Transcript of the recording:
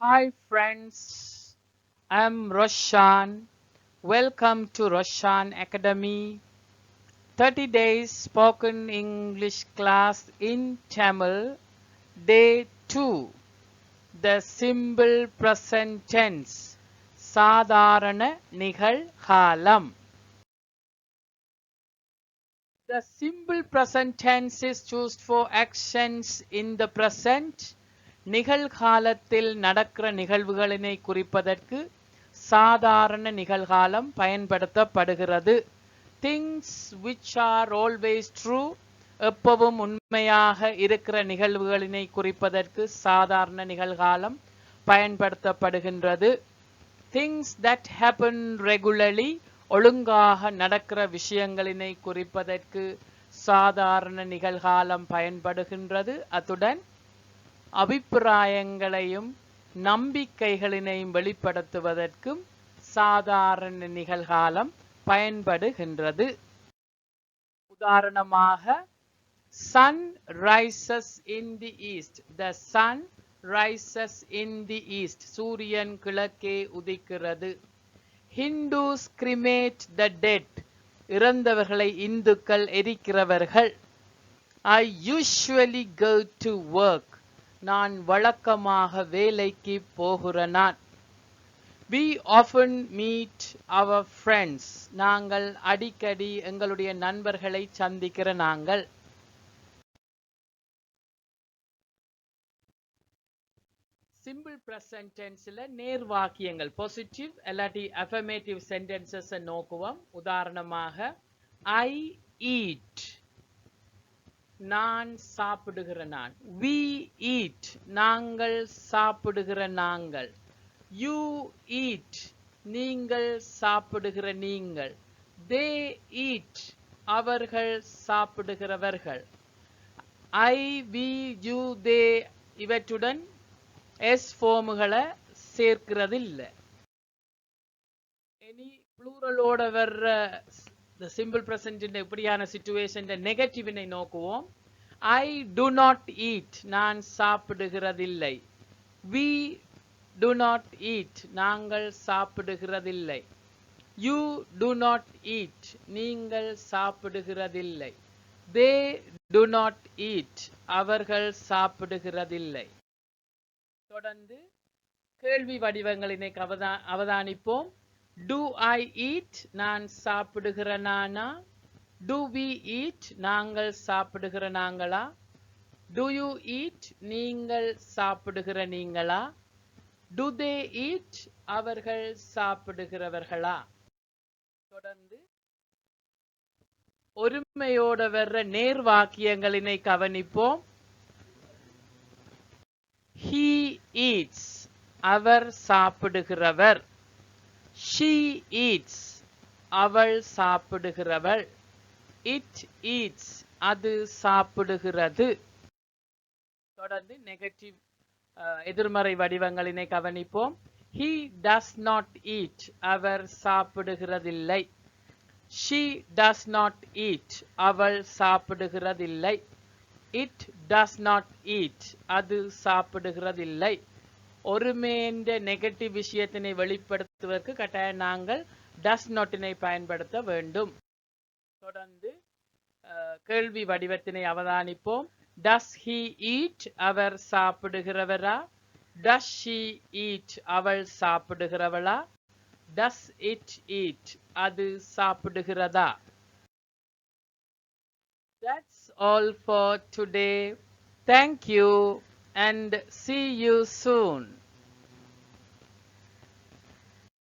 Hi friends, I'm Roshan. Welcome to Roshan Academy. 30 days spoken English class in Tamil. Day 2. The simple present tense. சாதாரண நிகழ்காலம். The simple present tense is used for actions in the present. நிகழ்காலத்தில் நடக்கிற நிகழ்வுகளினை குறிப்பதற்கு சாதாரண நிகழ்காலம் பயன்படுத்தப்படுகிறது. Things which are always true, எப்பவும் உண்மையாக இருக்கிற நிகழ்வுகளினை குறிப்பதற்கு சாதாரண நிகழ்காலம் பயன்படுத்தப்படுகின்றது. Things that happen regularly, ஒழுங்காக நடக்கிற விஷயங்களினை குறிப்பதற்கு சாதாரண நிகழ்காலம் பயன்படுகின்றது. அத்துடன் அபிப்பிராயங்களையும் நம்பிக்கைகளினையும் வெளிப்படுத்துவதற்கும் சாதாரண நிகழ்காலம் பயன்படுகின்றது. உதாரணமாக, sun rises in the east. The sun rises in the east. சூரியன் கிழக்கே உதிக்கிறது. Hindus cremate the dead. இறந்தவர்களை இந்துக்கள் எரிக்கிறவர்கள். I usually go to work. நான் வழக்கமாக வேலைக்கு போகிற நான். We often meet our friends. நாங்கள் அடிக்கடி எங்களுடைய நண்பர்களை சந்திக்கிற நாங்கள். சிம்பிள் பிரசன்ட் டென்ஸ்ல நேர் வாக்கியங்கள் பாசிட்டிவ் இல்லாட்டி அஃபர்மேட்டிவ் சென்டென்சஸ் நோக்குவோம். உதாரணமாக, I eat. நான் சாப்பிடுகிற நான். We eat. நாங்கள் சாப்பிடுகிற நாங்கள். You eat. நீங்கள் சாப்பிடுகிற நீங்கள். They eat. அவர்கள் சாப்பிடுகிறவர்கள். I, we, you, they இவற்றுடன் எஸ் ஃபார்முகளை சேர்க்கிறது இல்லை. இனி ப்ளூரலோட வர்ற சிம்பிள் பிரசன்ட் இப்படியான situation நெகட்டிவினை நோக்குவோம். I do not eat. நான் சாப்பிடுகிறதில்லை. We do not eat. நாங்கள் சாப்பிடுகிறதில்லை. You do not eat. நீங்கள் சாப்பிடுகிறதில்லை. They do not eat. அவர்கள் சாப்பிடுகிறதில்லை. தொடர்ந்து கேள்வி வடிவங்களினை அவதானிப்போம். Do I eat? நான் சாப்பிடுகிற நானா? Do we eat? நாங்கள் சாப்பிடுகிற நாங்களா? Do you eat? நீங்கள் சாப்பிடுகிற நீங்களா? Do they eat? அவர்கள் சாப்பிடுகிறவர்களா? தொடர்ந்து ஒருமையோட வர்ற நேர் வாக்கியங்களினை கவனிப்போம். He eats. Our சாப்பிடுகிறவர். She eats. அவள் சாப்பிடுகிறவள். It eats. அது சாப்பிடுகிறது. தொடர்ந்து நெகட்டிவ் எதிர்மறை வடிவங்களினை கவனிப்போம். He does not eat. Our சாப்பிடுகிறதில்லை. She does not eat. அவள் சாப்பிடுகிறதில்லை. It does not eat. அது சாப்பிடுகிறதில்லை. ஒருமைன்ற நெகட்டிவ் விஷயத்தினை வெளிப்படுத்துவதற்கு கட்டாயம் நாங்கள் does notனை பயன்படுத்த வேண்டும். தொடர்ந்து கேள்வி வடிவத்தினை அவதானிப்போம். Does he eat? Our சாப்பிடுகிறவரா? Does she eat? அவள் சாப்பிடுகிறவளா? Does it eat? அது சாப்பிடுகிறதா? That's all for today. Thank you and see you soon.